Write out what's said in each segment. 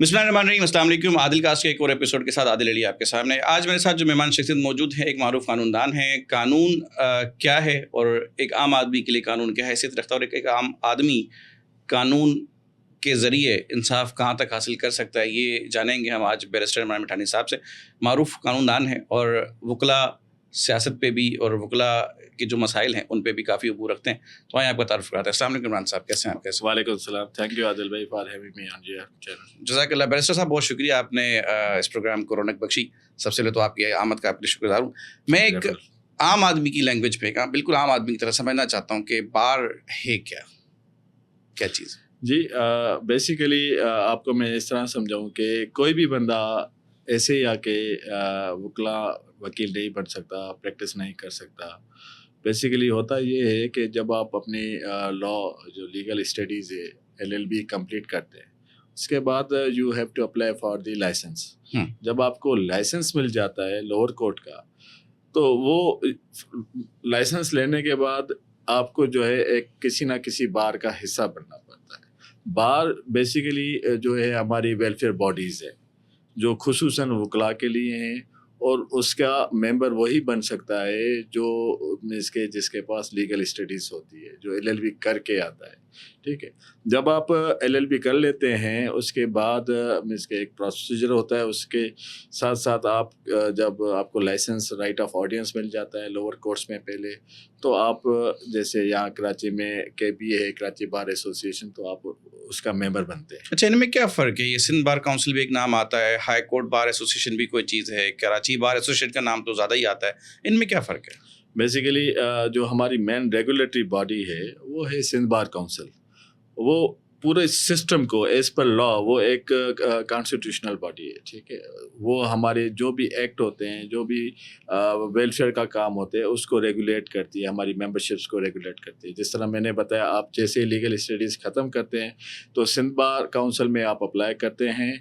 بسم اللہ الرحمن الرحیم، السلام علیکم۔ عادل کاسٹ کے ایک اور ایپیسوڈ کے ساتھ عادل علی آپ کے سامنے۔ آج میرے ساتھ جو مہمان شخصیت موجود ہیں ایک معروف قانون دان ہیں۔ قانون کیا ہے اور ایک عام آدمی کے لیے قانون کیا حیثیت رکھتا ہے، اور ایک عام آدمی قانون کے ذریعے انصاف کہاں تک حاصل کر سکتا ہے، یہ جانیں گے ہم آج بیرسٹر عمران مٹھانی صاحب سے۔ معروف قانون دان ہیں اور وکلا سیاست پہ بھی اور وکلا کے جو مسائل ہیں ان پہ بھی کافی عبور رکھتے ہیں۔ تو آئیں آپ کا تعارف کراتے ہیں۔ السلام علیکم عمران صاحب، کیسے ہیں آپ؟ کیسے؟ وعلیکم السلام، تھینک یو عادل بھائی for having me on your channel. جزاک اللہ بیرسٹر صاحب، بہت شکریہ، آپ نے اس پروگرام کو رونق بخشی۔ سب سے پہلے تو آپ کی آمد کا آپ کے شکر گزار ہوں۔ میں ایک عام آدمی کی لینگویج پہ بالکل عام آدمی کی طرح سمجھنا چاہتا ہوں کہ بار ہے کیا چیز؟ جی بیسیکلی آپ کو میں اس طرح سمجھاؤں کہ کوئی بھی بندہ ایسے ہی آ کے وکیل نہیں بن سکتا، پریکٹس نہیں کر سکتا۔ بیسیکلی ہوتا یہ ہے کہ جب آپ اپنی لا جو لیگل اسٹڈیز ہے LLB کمپلیٹ کرتے ہیں، اس کے بعد you have to apply for the licence. جب آپ کو لائسنس مل جاتا ہے لوور کورٹ کا، تو وہ لائسنس لینے کے بعد آپ کو جو ہے ایک کسی نہ کسی بار کا حصہ بننا پڑتا ہے۔ بار بیسیکلی جو ہے ہماری ویلفیئر باڈیز ہے جو خصوصاً وکلاء کے لیے ہیں، اور اس کا ممبر وہی بن سکتا ہے جو جس کے پاس لیگل اسٹڈیز ہوتی ہے، جو LLB کر کے آتا ہے۔ ٹھیک ہے، جب آپ LLB کر لیتے ہیں اس کے بعد ایک پروسیجر ہوتا ہے، اس کے ساتھ ساتھ آپ جب آپ کو لائسنس رائٹ آف آڈینس مل جاتا ہے لوور کورٹس میں پہلے، تو آپ جیسے یہاں کراچی میں KBA ہے، کراچی بار ایسوسیشن، تو آپ اس کا ممبر بنتے ہیں۔ اچھا، ان میں کیا فرق ہے؟ یہ سندھ بار کونسل بھی ایک نام آتا ہے، ہائی کورٹ بار ایسوسیشن بھی کوئی چیز ہے، کراچی بار ایسوسیشن کا نام تو زیادہ ہی آتا ہے، ان میں کیا فرق ہے؟ بیسیکلی جو ہماری مین ریگولیٹری باڈی ہے وہ ہے سندھ بار کونسل۔ وہ پورے سسٹم کو ایز پر لا وہ ایک کانسٹیٹیوشنل باڈی ہے۔ ٹھیک ہے، وہ ہمارے جو بھی ایکٹ ہوتے ہیں، جو بھی ویلفیئر کا کام ہوتے ہیں، اس کو ریگولیٹ کرتی ہے، ہماری ممبرشپس کو ریگولیٹ کرتی ہے۔ جس طرح میں نے بتایا، آپ جیسے لیگل اسٹڈیز ختم کرتے ہیں تو سندھ بار کونسل میں آپ اپلائی کرتے ہیں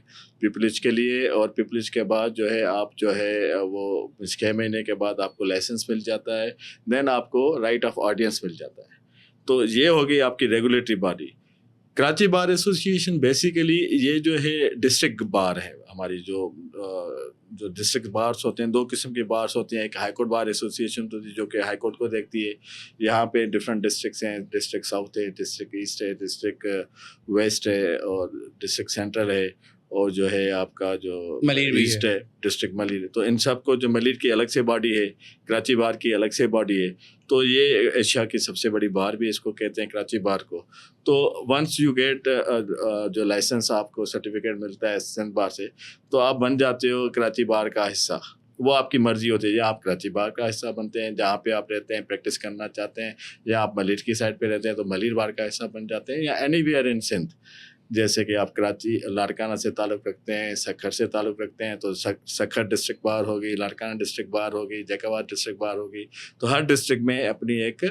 پیپلج کے لیے، اور پیپلج کے بعد جو ہے آپ جو ہے وہ 6 مہینے کے بعد آپ کو لائسنس مل جاتا ہے، دین آپ کو رائٹ آف آڈینس مل جاتا ہے۔ تو یہ ہوگی آپ کی regulatory body. Karachi bar association basically یہ جو ہے ڈسٹرکٹ بار ہے ہماری، جو ڈسٹرکٹ بارس ہوتے ہیں، 2 قسم کے بارس ہوتے ہیں۔ ایک ہائی کورٹ بار ایسوسیشن جو کہ ہائی کورٹ کو دیکھتی ہے، یہاں پہ ڈفرینٹ ڈسٹرکٹس ہیں، ڈسٹرکٹ ساؤتھ ہے، ڈسٹرکٹ ایسٹ ہے، ڈسٹرکٹ ویسٹ ہے، اور ڈسٹرکٹ سینٹرل ہے، اور جو ہے آپ کا جو ایسٹ ہے ڈسٹرکٹ ملیر۔ تو ان سب کو جو ملیر کی الگ سے باڈی ہے، کراچی بار کی الگ سے باڈی ہے، تو یہ ایشیا کی سب سے بڑی بار بھی اس کو کہتے ہیں، کراچی بار کو۔ تو ونس یو گیٹ جو لائسنس آپ کو سرٹیفکیٹ ملتا ہے سندھ بار سے، تو آپ بن جاتے ہو کراچی بار کا حصہ۔ وہ آپ کی مرضی ہوتی ہے، یا آپ کراچی بار کا حصہ بنتے ہیں جہاں پہ آپ رہتے ہیں، پریکٹس کرنا چاہتے ہیں، یا آپ ملیر کی سائڈ پہ رہتے ہیں تو ملیر بار کا حصہ بن جاتے ہیں، یا اینی ویئر ان سندھ۔ جیسے کہ آپ کراچی لاڑکانہ سے تعلق رکھتے ہیں، سکھر سے تعلق رکھتے ہیں، تو سکھر ڈسٹرکٹ بار ہوگی، لاڑکانہ ڈسٹرکٹ بار ہوگی، جیکاباد ڈسٹرکٹ بار ہوگی۔ تو ہر ڈسٹرکٹ میں اپنی ایک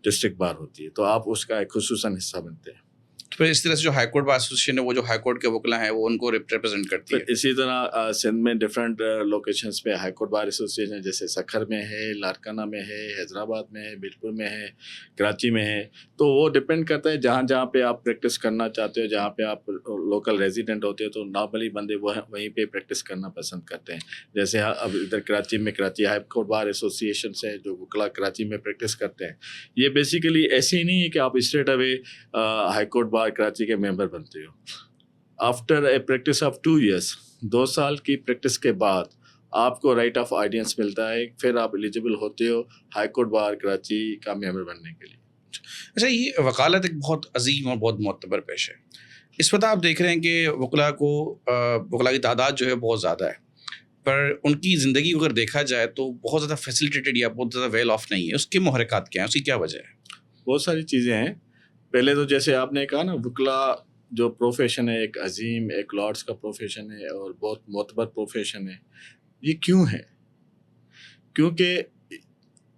ڈسٹرکٹ بار ہوتی ہے، تو آپ اس کا ایک خصوصاً حصہ بنتے ہیں۔ پھر اس طرح سے جو ہائی کورٹ بار ایسوسیشن ہے، وہ جو ہائی کورٹ کے وکلا ہیں وہ ان کو ریپرزینٹ کرتی ہے۔ اسی طرح سندھ میں ڈفرینٹ لوکیشنز پہ ہائی کورٹ بار ایسوسیشن، جیسے سکھر میں ہے، لاڑکانہ میں ہے، حیدرآباد میں ہے، میرپور میں ہے، کراچی میں ہے۔ تو وہ ڈپینڈ کرتا ہے جہاں جہاں پہ آپ پریکٹس کرنا چاہتے ہو، جہاں پہ آپ لوکل ریزیڈنٹ ہوتے ہو، تو نارملی بندے وہیں پہ پریکٹس کرنا پسند کرتے ہیں۔ جیسے اب ادھر کراچی میں Karachi high court bar association سے جو وکلا کراچی میں پریکٹس کرتے ہیں، یہ بیسیکلی ایسے ہی نہیں ہے کہ آپ straightaway high court bar Karachi کے ممبر بنتے ہو۔ After a practice of 2 years، 2 سال کی پریکٹس کے بعد آپ کو رائٹ آف آڈینس ملتا ہے، پھر آپ ایلیجیبل ہوتے ہو ہائی کورٹ بار کراچی کا ممبر بننے کے لیے۔ اچھا، یہ وکالت ایک بہت عظیم اور بہت معتبر پیشہ ہے۔ اس وقت آپ دیکھ رہے ہیں کہ وکلا کی تعداد جو ہے بہت زیادہ ہے، پر ان کی زندگی اگر دیکھا جائے تو بہت زیادہ فیسیلیٹیڈ یا بہت زیادہ ویل آف نہیں ہے۔ اس کے محرکات کیا ہیں، اس کی کیا وجہ ہے؟ بہت ساری چیزیں ہیں۔ پہلے تو جیسے آپ نے کہا نا، وکلا جو پروفیشن ہے ایک عظیم، ایک لارڈس کا پروفیشن ہے اور بہت معتبر پروفیشن ہے۔ یہ کیوں ہے؟ کیونکہ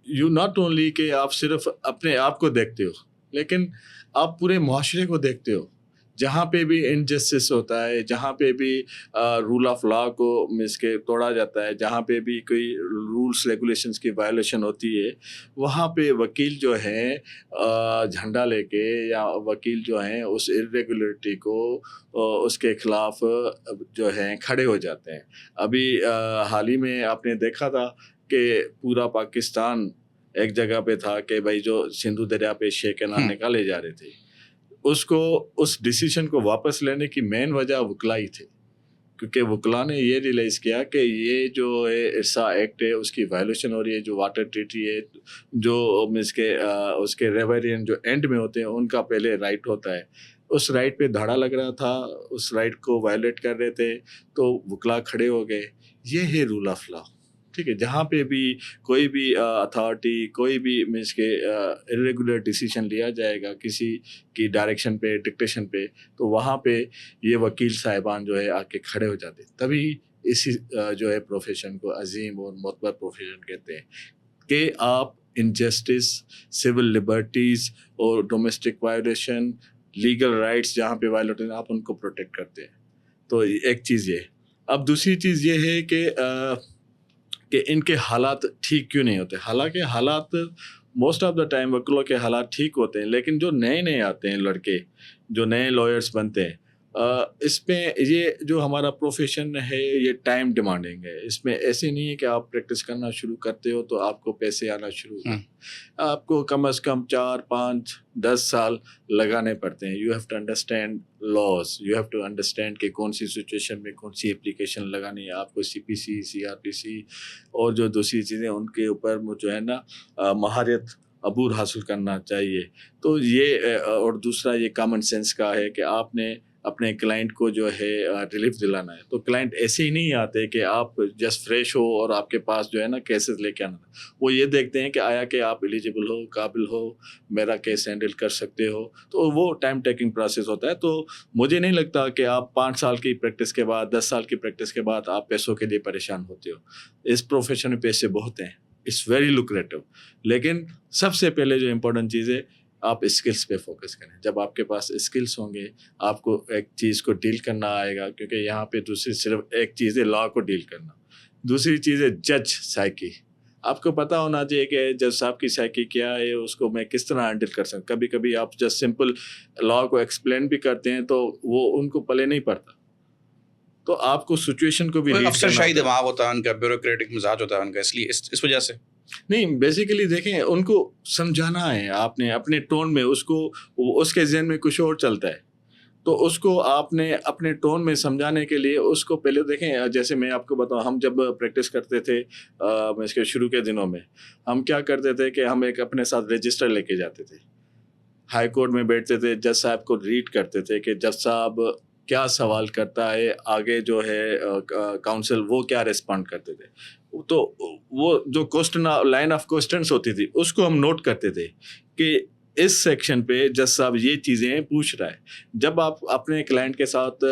یو ناٹ اونلی کہ آپ صرف اپنے آپ کو دیکھتے ہو، لیکن آپ پورے معاشرے کو دیکھتے ہو۔ جہاں پہ بھی انجسٹس ہوتا ہے, جہاں پہ بھی رول آف لا کو مس کے توڑا جاتا ہے, جہاں پہ بھی کوئی رولس ریگولیشنس کی وائلیشن ہوتی ہے, وہاں پہ وکیل جو ہیں جھنڈا لے کے یا وکیل جو ہیں اس irregularity کو اس کے خلاف جو ہیں کھڑے ہو جاتے ہیں. ابھی حال ہی میں آپ نے دیکھا تھا کہ پورا پاکستان ایک جگہ پہ تھا کہ بھائی جو سندھو دریا پہ شے کے نام نکالے جا رہے تھے, اس کو اس ڈیسیشن کو واپس لینے کی مین وجہ وکلائی تھے, کیونکہ وکلا نے یہ ریئلائز کیا کہ یہ جو ہے ارسا ایکٹ ہے اس کی وائلیشن ہو رہی ہے, جو واٹر ٹریٹی ہے, جو اس کے ریورین جو اینڈ میں ہوتے ہیں ان کا پہلے رائٹ ہوتا ہے, اس رائٹ پہ دھاڑا لگ رہا تھا, اس رائٹ کو وائلیٹ کر رہے تھے, تو وکلا کھڑے ہو گئے. یہ ہے رول آف لا. ٹھیک ہے, جہاں پہ بھی کوئی بھی اتھارٹی کوئی بھی مینس کے irregular ڈیسیشن لیا جائے گا کسی کی ڈائریکشن پہ ڈکٹیشن پہ, تو وہاں پہ یہ وکیل صاحبان جو ہے آ کے کھڑے ہو جاتے. تبھی اسی جو ہے پروفیشن کو عظیم اور معتبر پروفیشن کہتے ہیں کہ آپ انجسٹس, سول لبرٹیز اور ڈومیسٹک وائلیشن, لیگل رائٹس جہاں پہ وائلیٹ ہیں آپ ان کو پروٹیکٹ کرتے ہیں. تو ایک چیز یہ. اب دوسری چیز یہ ہے کہ ان کے حالات ٹھیک کیوں نہیں ہوتے. حالانکہ حالات موسٹ آف دا ٹائم وکیلوں کے حالات ٹھیک ہوتے ہیں, لیکن جو نئے آتے ہیں لڑکے, جو نئے لائرس بنتے ہیں, اس میں یہ جو ہمارا پروفیشن ہے یہ ٹائم ڈیمانڈنگ ہے. اس میں ایسے نہیں ہے کہ آپ پریکٹس کرنا شروع کرتے ہو تو آپ کو پیسے آنا شروع ہو. آپ کو کم از کم 4, 5, 10 سال لگانے پڑتے ہیں. You have to understand laws, you have to understand کہ کون سی سچویشن میں کون سی اپلیکیشن لگانی ہے. آپ کو CPC, CRPC اور جو دوسری چیزیں ان کے اوپر جو ہے نا مہارت عبور حاصل کرنا چاہیے. تو یہ اور دوسرا یہ کامن سینس کا ہے کہ آپ نے اپنے کلائنٹ کو جو ہے ریلیف دلانا ہے. تو کلائنٹ ایسے ہی نہیں آتے کہ آپ جسٹ فریش ہو اور آپ کے پاس جو ہے نا کیسز لے کے آنا. وہ یہ دیکھتے ہیں کہ آیا کہ آپ ایلیجیبل ہو, قابل ہو, میرا کیس ہینڈل کر سکتے ہو. تو وہ ٹائم ٹیکنگ پروسیس ہوتا ہے. تو مجھے نہیں لگتا کہ آپ 5 سال کی پریکٹس کے بعد, 10 سال کی پریکٹس کے بعد آپ پیسوں کے لیے پریشان ہوتے ہو. اس پروفیشن میں پیسے بہت ہیں, اٹس ویری لوکریٹو. لیکن سب سے پہلے جو امپورٹنٹ چیز ہے آپ اسکلس پہ فوکس کریں. جب آپ کے پاس اسکلس ہوں گے آپ کو ایک چیز کو ڈیل کرنا آئے گا, کیونکہ یہاں پہ دوسری صرف ایک چیز ہے لا کو ڈیل کرنا, دوسری چیز ہے جج سائیکی. آپ کو پتہ ہونا چاہیے کہ جج صاحب کی سائیکی کیا ہے, اس کو میں کس طرح ہینڈل کر سکتا. کبھی کبھی آپ جسٹ سمپل لا کو ایکسپلین بھی کرتے ہیں تو وہ ان کو پلے نہیں پڑتا, تو آپ کو سچویشن کو بھی ریڈ افسر کرنا شاہی ہوتا ہے. دماغ ہوتا ہے ان کا, بیوروکریٹک مزاج ہوتا ہے ان کا, اس لیے اس وجہ سے نہیں, بیسیکلی دیکھیں ان کو سمجھانا ہے آپ نے اپنے ٹون میں, اس کے ذہن میں کچھ اور چلتا ہے, تو اس کو آپ نے اپنے ٹون میں سمجھانے کے لیے اس کو پہلے دیکھیں. جیسے میں آپ کو بتاؤں, ہم جب پریکٹس کرتے تھے اس کے شروع کے دنوں میں, ہم کیا کرتے تھے کہ ہم ایک اپنے ساتھ رجسٹر لے کے جاتے تھے, ہائی کورٹ میں بیٹھتے تھے, جج صاحب کو ریڈ کرتے تھے کہ جج صاحب کیا سوال کرتا ہے, آگے جو ہے کاؤنسل وہ کیا ریسپونڈ کرتے تھے. تو وہ جو کوسچن لائن آف کوسچنس ہوتی تھی اس کو ہم نوٹ کرتے تھے کہ اس سیکشن پہ جج صاحب یہ چیزیں پوچھ رہا ہے. جب آپ اپنے کلائنٹ کے ساتھ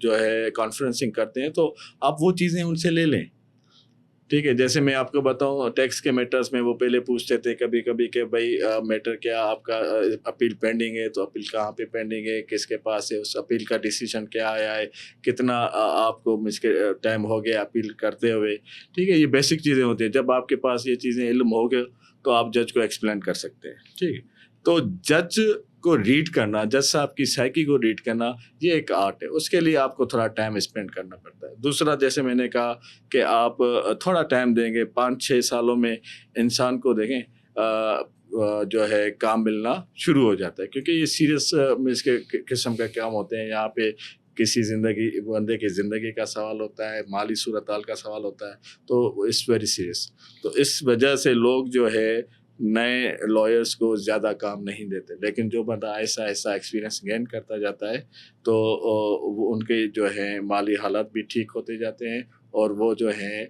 جو ہے کانفرنسنگ کرتے ہیں تو آپ وہ چیزیں ان سے لے لیں. ٹھیک ہے, جیسے میں آپ کو بتاؤں ٹیکس کے میٹرز میں وہ پہلے پوچھتے تھے کبھی کبھی کہ بھائی میٹر کیا آپ کا اپیل پینڈنگ ہے, تو اپیل کہاں پہ پینڈنگ ہے, کس کے پاس ہے, اس اپیل کا ڈیسیشن کیا آیا ہے, کتنا آپ کو ٹائم ہو گیا اپیل کرتے ہوئے. ٹھیک ہے, یہ بیسک چیزیں ہوتی ہیں. جب آپ کے پاس یہ چیزیں علم ہو گئے تو آپ جج کو ایکسپلین کر سکتے ہیں. ٹھیک ہے, تو جج کو ریڈ کرنا, جج صاحب کی سائیکی کو ریڈ کرنا یہ ایک آرٹ ہے. اس کے لیے آپ کو تھوڑا ٹائم اسپینڈ کرنا پڑتا ہے. دوسرا, جیسے میں نے کہا کہ آپ تھوڑا ٹائم دیں گے, 5-6 سالوں میں انسان کو دیکھیں جو ہے کام ملنا شروع ہو جاتا ہے, کیونکہ یہ سیریس اس کے قسم کا کام ہوتے ہیں. یہاں پہ کسی بندے کی زندگی کا سوال ہوتا ہے, مالی صورتحال کا سوال ہوتا ہے, تو اٹس ویری سیریس. تو اس وجہ سے لوگ جو ہے نئے لائرس کو زیادہ کام نہیں دیتے. لیکن جو بندہ ایسا ایکسپیرینس گین کرتا جاتا ہے تو وہ ان کے جو ہیں مالی حالات بھی ٹھیک ہوتے جاتے ہیں اور وہ جو ہیں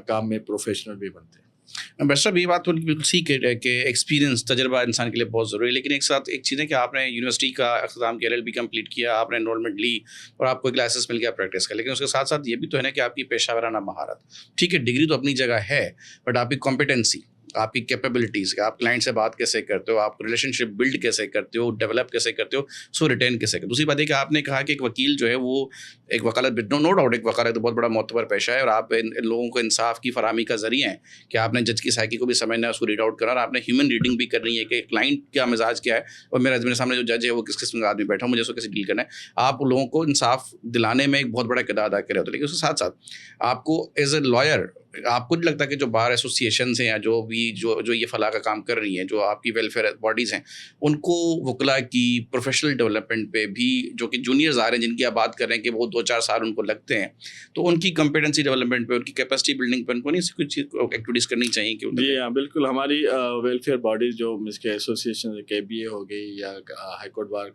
کام میں پروفیشنل بھی بنتے ہیں. بس صاحب یہ بات تو بالکل ٹھیک ہے کہ ایکسپیرینس, تجربہ انسان کے لیے بہت ضروری ہے. لیکن ایک ساتھ ایک چیز ہے کہ آپ نے یونیورسٹی کا اختتام کیا, LLB کمپلیٹ کیا, آپ نے انرولمنٹ لی اور آپ کو ایک لائسنس مل گیا پریکٹس کا. لیکن اس کے ساتھ ساتھ یہ بھی تو ہے نا کہ آپ کی پیشہ ورانہ مہارت, ٹھیک ہے ڈگری تو اپنی جگہ ہے, بٹ آپ کی کمپیٹنسی آپ کی کیپیبلٹیز کا, آپ کلائنٹ سے بات کیسے کرتے ہو, آپ ریلیشن شپ بلڈ کیسے کرتے ہو, ڈیولپ کیسے کرتے ہو, سو ریٹین کیسے کرتے ہو. دوسری بات یہ کہ آپ نے کہا کہ ایک وکیل جو ہے وہ ایک وکالت, نو ڈاؤٹ ایک وکالت بہت بڑا معتبر پیشہ ہے, اور آپ ان لوگوں کو انصاف کی فراہمی کا ذریعہ ہیں کہ آپ نے جج کی سائیکی کو بھی سمجھنا ہے, اس کو ریڈ آؤٹ کرنا, اور آپ نے ہیومن ریڈنگ بھی کرنی ہے کہ کلائنٹ کا مزاج کیا ہے, اور میرے سامنے جو جج ہے وہ کس قسم کا آدمی بیٹھا, مجھے اس کو کیسے ڈیل کرنا ہے. آپ لوگوں کو انصاف دلانے میں ایک بہت بڑا کردار ادا کر رہے ہوتے ہیں, لیکن اس کے ساتھ ساتھ آپ کو ایز اے لائر, آپ کو نہیں لگتا کہ جو بار ایسوسیشنز ہیں یا جو بھی جو یہ فلاح کا کام کر رہی ہیں, جو آپ کی ویلفیئر باڈیز ہیں, ان کو وکلاء کی پروفیشنل ڈیولپمنٹ پہ بھی, جو کہ جونیئرز آ رہے ہیں جن کی آپ بات کر رہے ہیں کہ وہ 2-4 سال ان کو لگتے ہیں, تو ان کی کمپیٹنسی ڈیولپمنٹ پہ, ان کی کیپیسٹی بلڈنگ پہ ان کو نہیں کچھ ایکٹیویٹیز کرنی چاہیے کہ جی ہاں بالکل. ہماری ویلفیئر باڈیز جو مس کے ایسوسیشن KBA ہو گئی یا ہائی کورٹ بار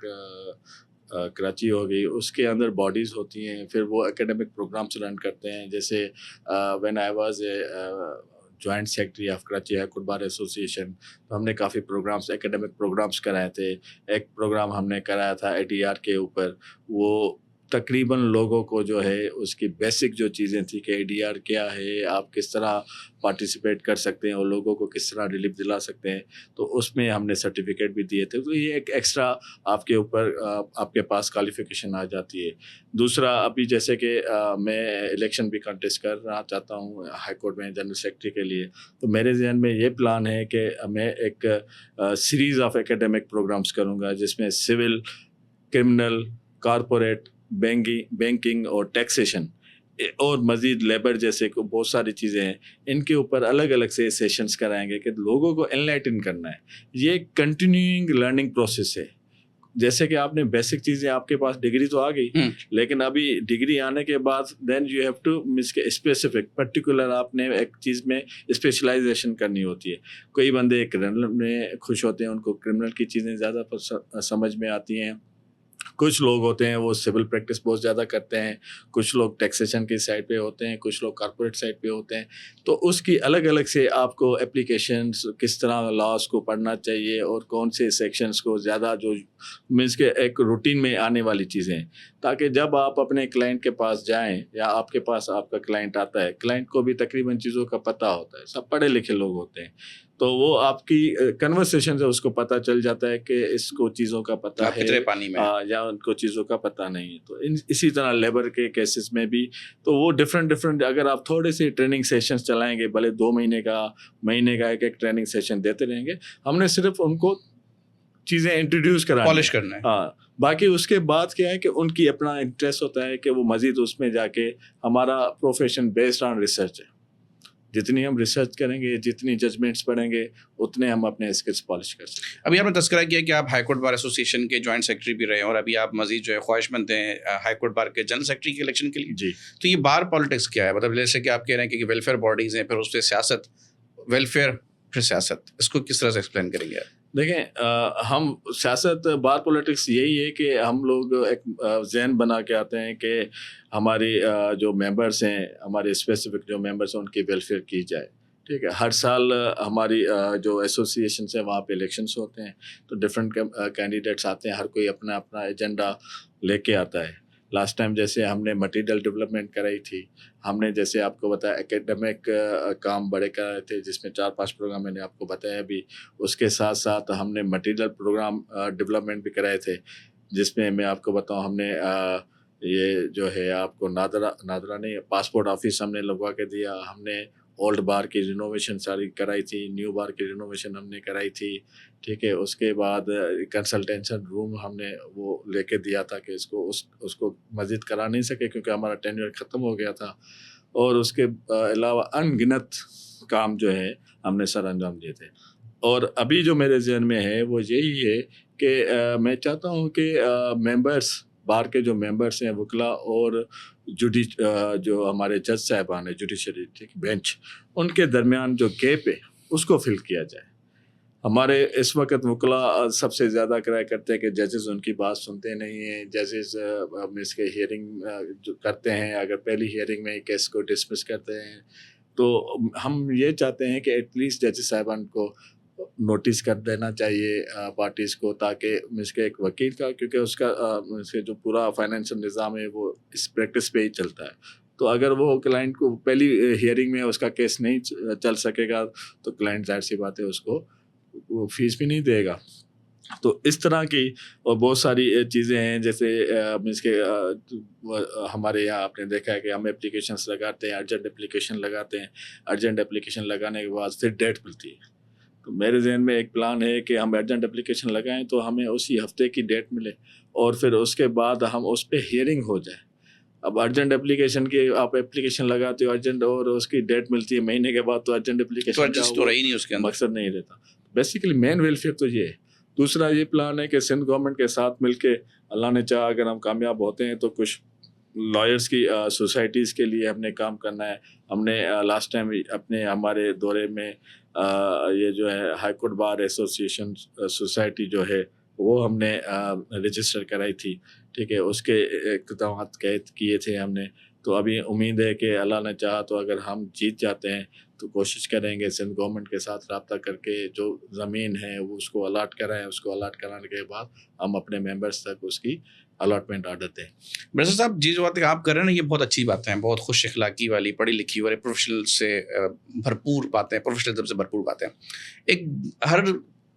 کراچی ہو گئی, اس کے اندر باڈیز ہوتی ہیں, پھر وہ اکیڈمک پروگرامس رن کرتے ہیں. جیسے when I was a joint secretary of Karachi high court bar association, تو ہم نے کافی پروگرامس, اکیڈمک پروگرامس کرائے تھے. ایک پروگرام ہم نے کرایا تھا ADR کے اوپر, وہ تقریباً لوگوں کو جو ہے اس کی بیسک جو چیزیں تھیں کہ ADR کیا ہے, آپ کس طرح پارٹیسپیٹ کر سکتے ہیں اور لوگوں کو کس طرح ریلیف دلا سکتے ہیں, تو اس میں ہم نے سرٹیفکیٹ بھی دیے تھے. تو یہ ایک ایکسٹرا آپ کے اوپر آپ کے پاس کوالیفیکیشن آ جاتی ہے. دوسرا, ابھی جیسے کہ میں الیکشن بھی کنٹیسٹ کرنا چاہتا ہوں ہائی کورٹ میں جنرل سیکرٹری کے لیے, تو میرے ذہن میں یہ پلان ہے کہ میں ایک سیریز آف اکیڈمک پروگرامس کروں گا, جس میں سول, کرمنل, کارپوریٹ, بینکنگ اور ٹیکسیشن اور مزید لیبر جیسے کو بہت ساری چیزیں ہیں, ان کے اوپر الگ الگ سے سیشنز کرائیں گے کہ لوگوں کو انلائٹن کرنا ہے. یہ ایک کنٹینیوئنگ لرننگ پروسیس ہے. جیسے کہ آپ نے بیسک چیزیں, آپ کے پاس ڈگری تو آ گئی, لیکن ابھی ڈگری آنے کے بعد دین یو ہیو ٹو مس کے اسپیسیفک پرٹیکولر آپ نے ایک چیز میں اسپیشلائزیشن کرنی ہوتی ہے. کوئی بندے کرمنل میں خوش ہوتے ہیں, ان کو کرمنل کی چیزیں زیادہ سمجھ میں آتی ہیں. کچھ لوگ ہوتے ہیں وہ سول پریکٹس بہت زیادہ کرتے ہیں, کچھ لوگ ٹیکسیشن کی سائڈ پہ ہوتے ہیں, کچھ لوگ کارپوریٹ سائڈ پہ ہوتے ہیں. تو اس کی الگ الگ سے آپ کو اپلیکیشنس, کس طرح لاس کو پڑھنا چاہیے اور کون سے سیکشنز کو زیادہ, جو مینس کہ ایک روٹین میں آنے والی چیزیں, تاکہ جب آپ اپنے کلائنٹ کے پاس جائیں یا آپ کے پاس آپ کا کلائنٹ آتا ہے, کلائنٹ کو بھی تقریباً چیزوں کا پتہ ہوتا ہے, سب پڑھے لکھے لوگ ہوتے ہیں, تو وہ آپ کی کنورسیشن سے اس کو پتہ چل جاتا ہے کہ اس کو چیزوں کا پتہ ہے کتنے پانی میں یا ان کو چیزوں کا پتہ نہیں ہے. تو اسی طرح لیبر کے کیسز میں بھی, تو وہ ڈفرینٹ اگر آپ تھوڑے سے ٹریننگ سیشنز چلائیں گے, بھلے 2 مہینے کا ایک ٹریننگ سیشن دیتے رہیں گے, ہم نے صرف ان کو چیزیں انٹروڈیوس کرانی, پالش کرنا ہے. ہاں, باقی اس کے بعد کیا ہے کہ ان کی اپنا انٹرسٹ ہوتا ہے کہ وہ مزید اس میں جا کے, ہمارا پروفیشن بیسڈ آن ریسرچ ہے. جتنی ہم ریسرچ کریں گے, جتنی ججمنٹس پڑھیں گے, اتنے ہم اپنے اسکلس پالش کر سکتے ہیں. ابھی آپ نے تذکرہ کیا کہ آپ ہائی کورٹ بار ایسوسیشن کے جوائنٹ سیکرٹری بھی رہے ہیں, اور ابھی آپ مزید جو ہے خواہش مند ہیں ہائی کورٹ بار کے جنرل سیکرٹری کے الیکشن کے لیے. جی, تو یہ بار پالیٹکس کیا ہے؟ مطلب جیسے کہ آپ کہہ رہے ہیں کہ ویلفیئر باڈیز ہیں, پھر اس پہ سیاست, ویلفیئر پھر سیاست, اس کو کس طرح سے ایکسپلین کریں گے؟ دیکھیں, ہم سیاست, بار پولیٹکس یہی ہے کہ ہم لوگ ایک ذہن بنا کے آتے ہیں کہ ہماری جو ممبرس ہیں, ہمارے اسپیسیفک جو ممبرس ہیں, ان کی ویلفیئر کی جائے. ٹھیک ہے, ہر سال ہماری جو ایسوسیشنس ہیں وہاں پہ الیکشنس ہوتے ہیں, تو ڈفرینٹ کینڈیڈیٹس آتے ہیں, ہر کوئی اپنا اپنا ایجنڈا لے کے آتا ہے. لاسٹ ٹائم جیسے ہم نے مٹیریل ڈیولپمنٹ کرائی تھی, ہم نے جیسے آپ کو بتایا اکیڈمک کام بڑے کرائے تھے, جس میں 4-5 پروگرام میں نے آپ کو بتایا ابھی. اس کے ساتھ ساتھ ہم نے مٹیریل پروگرام ڈیولپمنٹ بھی کرائے تھے, جس میں آپ کو بتاؤں, ہم نے یہ جو ہے آپ کو نادرا نہیں, پاسپورٹ آفس ہم نے لگوا کے دیا. ہم نے اولڈ بار کی رینوویشن ساری کرائی تھی, نیو بار کی رینوویشن ہم نے کرائی تھی. ٹھیک ہے, اس کے بعد کنسلٹینشن روم ہم نے وہ لے کے دیا تھا کہ اس کو مزید کرا نہیں سکے کیونکہ ہمارا ٹینیور ختم ہو گیا تھا. اور اس کے علاوہ ان گنت کام جو ہے ہم نے سر انجام دیے تھے. اور ابھی جو میرے ذہن میں ہے وہ یہی ہے کہ میں چاہتا ہوں کہ ممبرس, بار کے جو ممبرس ہیں, وکلا اور جو ہمارے جج صاحبان ہیں جوڈیشری بینچ, ان کے درمیان جو گیپ ہے اس کو فل کیا جائے. ہمارے اس وقت وکلا سب سے زیادہ کرائے کرتے ہیں کہ ججز ان کی بات سنتے نہیں ہیں. ججز مس کے ہیئرنگ جو کرتے ہیں, اگر پہلی ہیئرنگ میں کیس کو ڈسمس کرتے ہیں, تو ہم یہ چاہتے ہیں کہ ایٹ لیسٹ ججز صاحبان کو نوٹس کر دینا چاہیے پارٹیز کو, تاکہ مس کے ایک وکیل کا, کیونکہ اس کا جو پورا فائنینشیل نظام ہے وہ اس پریکٹس پہ ہی چلتا ہے. تو اگر وہ کلائنٹ کو پہلی ہیئرنگ میں اس کا کیس نہیں چل سکے گا تو کلائنٹ ظاہر سی بات ہے اس کو وہ فیس بھی نہیں دے گا. تو اس طرح کی اور بہت ساری چیزیں ہیں جیسے مینس کہ ہمارے یہاں آپ نے دیکھا ہے کہ ہم اپلیکیشنس لگاتے ہیں, ارجنٹ اپلیکیشن لگاتے ہیں, ارجنٹ اپلیکیشن لگانے کے بعد پھر ڈیٹ ملتی ہے. تو میرے ذہن میں ایک پلان ہے کہ ہم ارجنٹ اپلیکیشن لگائیں تو ہمیں اسی ہفتے کی ڈیٹ ملے اور پھر اس کے بعد ہم اس پہ ہیئرنگ ہو جائے. اب ارجنٹ اپلیکیشن کی آپ اپلیکیشن لگاتے ہو ارجنٹ اور اس کی ڈیٹ ملتی ہے مہینے کے بعد, تو ارجنٹ اپلیکیشن تو رہی نہیں اس کے اندر, مقصد نہیں رہتا. بیسیکلی مین ویلفیئر تو یہ ہے. دوسرا یہ پلان ہے کہ سندھ گورنمنٹ کے ساتھ مل کے اللہ نے چاہا اگر ہم کامیاب ہوتے ہیں تو کچھ لائرس کی سوسائٹیز کے لیے ہم نے کام کرنا ہے. ہم نے لاسٹ ٹائم ہمارے دورے میں یہ جو ہے high court bar association society جو ہے وہ ہم نے رجسٹر کرائی تھی. ٹھیک ہے, اس کے اقدامات کیے تھے ہم نے. تو ابھی امید ہے کہ اللہ نے چاہا تو اگر ہم جیت جاتے ہیں تو کوشش کریں گے سندھ گورنمنٹ کے ساتھ رابطہ کر کے جو زمین ہے وہ اس کو الاٹ کرائیں. اس کو الاٹ کرانے کے بعد ہم اپنے ممبرس تک اس کی الاٹمنٹ آرڈر دیں. مرزا صاحب جو باتیں آپ کر رہے ہیں نا یہ بہت اچھی باتیں ہیں, بہت خوش اخلاقی والی, پڑھی لکھی والی, پروفیشنل سے بھرپور باتیں, پروفیشنلزم سے بھرپور باتیں. ایک ہر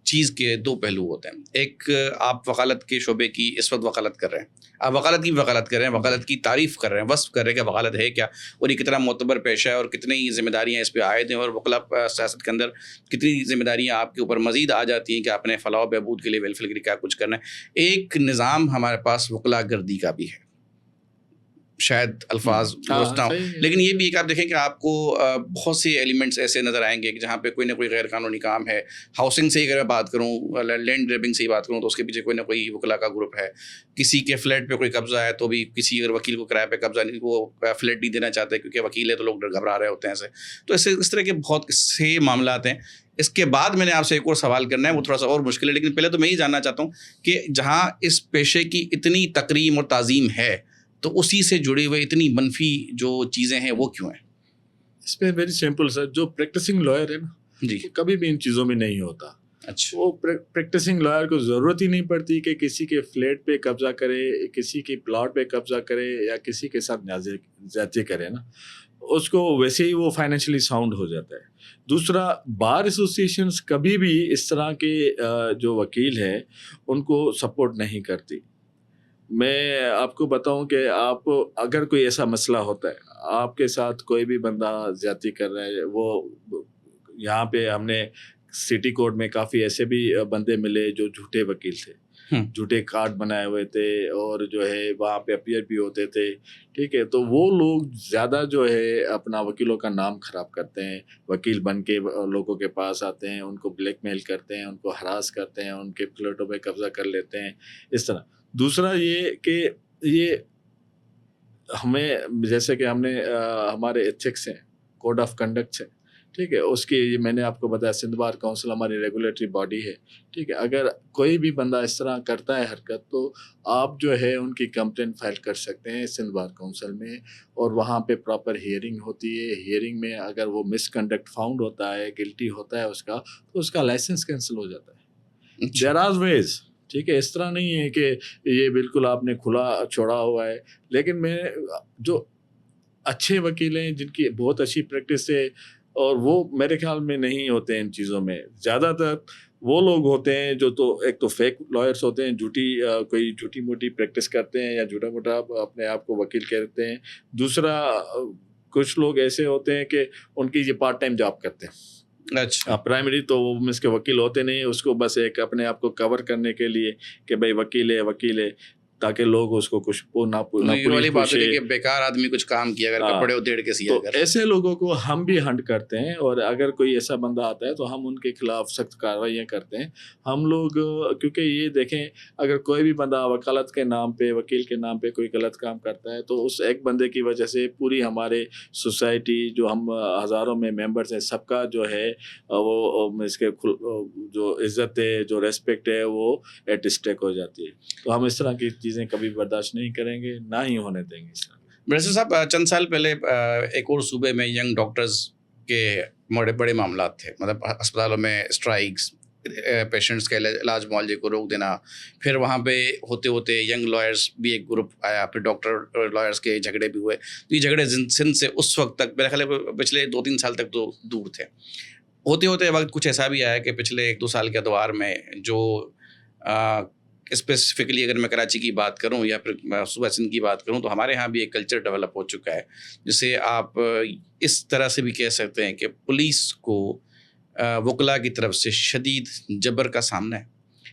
چیز کے دو پہلو ہوتے ہیں. ایک آپ وکالت کے شعبے کی اس وقت وکالت کر رہے ہیں, آپ وکالت کی وکالت کر رہے ہیں, وکالت کی تعریف کر رہے ہیں, وصف کر رہے ہیں کہ وکالت ہے کیا اور یہ کتنا معتبر پیشہ ہے اور کتنی ذمہ داریاں اس پہ عائد ہیں, اور وکلا سیاست کے اندر کتنی ذمہ داریاں آپ کے اوپر مزید آ جاتی ہیں کہ آپ نے فلاح و بہبود کے لیے, ویلفیئر کے لیے کیا کچھ کرنا ہے. ایک نظام ہمارے پاس وکلا گردی کا بھی ہے, شاید الفاظ درست ہوں, لیکن یہ بھی ایک آپ دیکھیں کہ آپ کو بہت سے ایلیمنٹس ایسے نظر آئیں گے کہ جہاں پہ کوئی نہ کوئی غیر قانونی کام ہے. ہاؤسنگ سے ہی اگر میں بات کروں, لینڈ گریبنگ سے ہی بات کروں تو اس کے پیچھے کوئی نہ کوئی وکلا کا گروپ ہے. کسی کے فلیٹ پہ کوئی قبضہ ہے تو بھی کسی اگر وکیل کو کرائے پہ قبضہ نہیں, وہ فلیٹ نہیں دینا چاہتے کیونکہ وکیل ہے تو لوگ گھبرا رہے ہوتے ہیں ایسے. تو اس طرح کے بہت سے معاملات ہیں. اس کے بعد میں نے آپ سے ایک اور سوال کرنا ہے, وہ تھوڑا سا اور مشکل ہے, لیکن پہلے تو میں یہ جاننا چاہتا ہوں کہ جہاں اس پیشے کی اتنی تکریم اور تعظیم ہے تو اسی سے جڑے ہوئے اتنی منفی جو چیزیں ہیں وہ کیوں ہیں؟ اس میں ویری سمپل سر, جو پریکٹسنگ لائر ہے نا جی کبھی بھی ان چیزوں میں نہیں ہوتا. اچھا, وہ پریکٹسنگ لائر کو ضرورت ہی نہیں پڑتی کہ کسی کے فلیٹ پہ قبضہ کرے, کسی کی پلاٹ پہ قبضہ کرے یا کسی کے ساتھ زیادتی کرے نا, اس کو ویسے ہی وہ فائنینشلی ساؤنڈ ہو جاتا ہے. دوسرا, بار ایسوسیشنز کبھی بھی اس طرح کے جو وکیل ہیں ان کو سپورٹ نہیں کرتی. میں آپ کو بتاؤں کہ آپ اگر کوئی ایسا مسئلہ ہوتا ہے, آپ کے ساتھ کوئی بھی بندہ زیادتی کر رہا ہے, وہ یہاں پہ ہم نے سٹی کورٹ میں کافی ایسے بھی بندے ملے جو جھوٹے وکیل تھے, جھوٹے کارڈ بنائے ہوئے تھے اور جو ہے وہاں پہ اپیئر بھی ہوتے تھے. ٹھیک ہے, تو وہ لوگ زیادہ جو ہے اپنا وکیلوں کا نام خراب کرتے ہیں, وکیل بن کے لوگوں کے پاس آتے ہیں, ان کو بلیک میل کرتے ہیں, ان کو ہراس کرتے ہیں, ان کے فلیٹوں پہ قبضہ کر لیتے ہیں, اس طرح. دوسرا یہ کہ یہ ہمیں جیسے کہ ہم نے ہمارے ایتھکس ہیں, کوڈ آف کنڈکٹس ہیں, ٹھیک ہے, اس کی میں نے آپ کو بتایا سندھ بار کونسل ہماری ریگولیٹری باڈی ہے. ٹھیک ہے, اگر کوئی بھی بندہ اس طرح کرتا ہے حرکت تو آپ جو ہے ان کی کمپلین فائل کر سکتے ہیں سندھ بار کونسل میں, اور وہاں پہ پراپر ہیئرنگ ہوتی ہے. ہیئرنگ میں اگر وہ مس کنڈکٹ فاؤنڈ ہوتا ہے, گلٹی ہوتا ہے اس کا, تو اس کا لائسنس کینسل ہو جاتا ہے. دیر آر ویز. ٹھیک ہے, اس طرح نہیں ہے کہ یہ بالکل آپ نے کھلا چھوڑا ہوا ہے. لیکن میں جو اچھے وکیل ہیں جن کی بہت اچھی پریکٹس ہے, اور وہ میرے خیال میں نہیں ہوتے ہیں ان چیزوں میں. زیادہ تر وہ لوگ ہوتے ہیں جو تو ایک تو فیک لائرس ہوتے ہیں, کوئی جھوٹی موٹی پریکٹس کرتے ہیں یا جھوٹا موٹا اپنے آپ کو وکیل کہتے ہیں. دوسرا, کچھ لوگ ایسے ہوتے ہیں کہ ان کی یہ پارٹ ٹائم جاب کرتے ہیں. اچھا, پرائمری تو وہ اس کے وکیل ہوتے نہیں, اس کو بس ایک اپنے آپ کو کور کرنے کے لیے کہ بھائی وکیل ہے, تاکہ لوگ اس کو کچھ والی بات ہے کہ بیکار آدمی کچھ کام کیا اگر کپڑے ادھیڑ کے سیا کر. ایسے لوگوں کو ہم بھی ہنٹ کرتے ہیں, اور اگر کوئی ایسا بندہ آتا ہے تو ہم ان کے خلاف سخت کارروائیاں کرتے ہیں. ہم لوگ کیونکہ یہ دیکھیں, اگر کوئی بھی بندہ وکالت کے نام پہ, وکیل کے نام پہ کوئی غلط کام کرتا ہے تو اس ایک بندے کی وجہ سے پوری ہمارے سوسائٹی جو ہم ہزاروں میں ممبرس ہیں سب کا جو ہے وہ اس کے جو عزت ہے, جو ریسپیکٹ ہے, وہ ایٹ اسٹیک ہو جاتی ہے. تو ہم اس طرح کی چیزیں کبھی برداشت نہیں کریں گے, نہ ہی ہونے دیں گے اس طرح. مرزا صاحب, چند سال پہلے ایک اور صوبے میں ینگ ڈاکٹرز کے بڑے معاملات تھے, مطلب اسپتالوں میں اسٹرائکس, پیشنٹس کے علاج معالجے کو روک دینا. پھر وہاں پہ ہوتے ہوتے ینگ لائرس بھی ایک گروپ آیا, پھر ڈاکٹر لائرس کے جھگڑے بھی ہوئے. تو یہ جھگڑے سندھ سے اس وقت تک میرا خیال ہے پچھلے 2-3 سال تک تو دور تھے. ہوتے ہوتے وقت کچھ ایسا بھی آیا کہ پچھلے 1-2 سال کے ادوار میں جو اسپیسیفکلی اگر میں کراچی کی بات کروں یا پھر صوبہ سندھ کی بات کروں, تو ہمارے ہاں بھی ایک کلچر ڈیولپ ہو چکا ہے جسے آپ اس طرح سے بھی کہہ سکتے ہیں کہ پولیس کو وکلاء کی طرف سے شدید جبر کا سامنا ہے,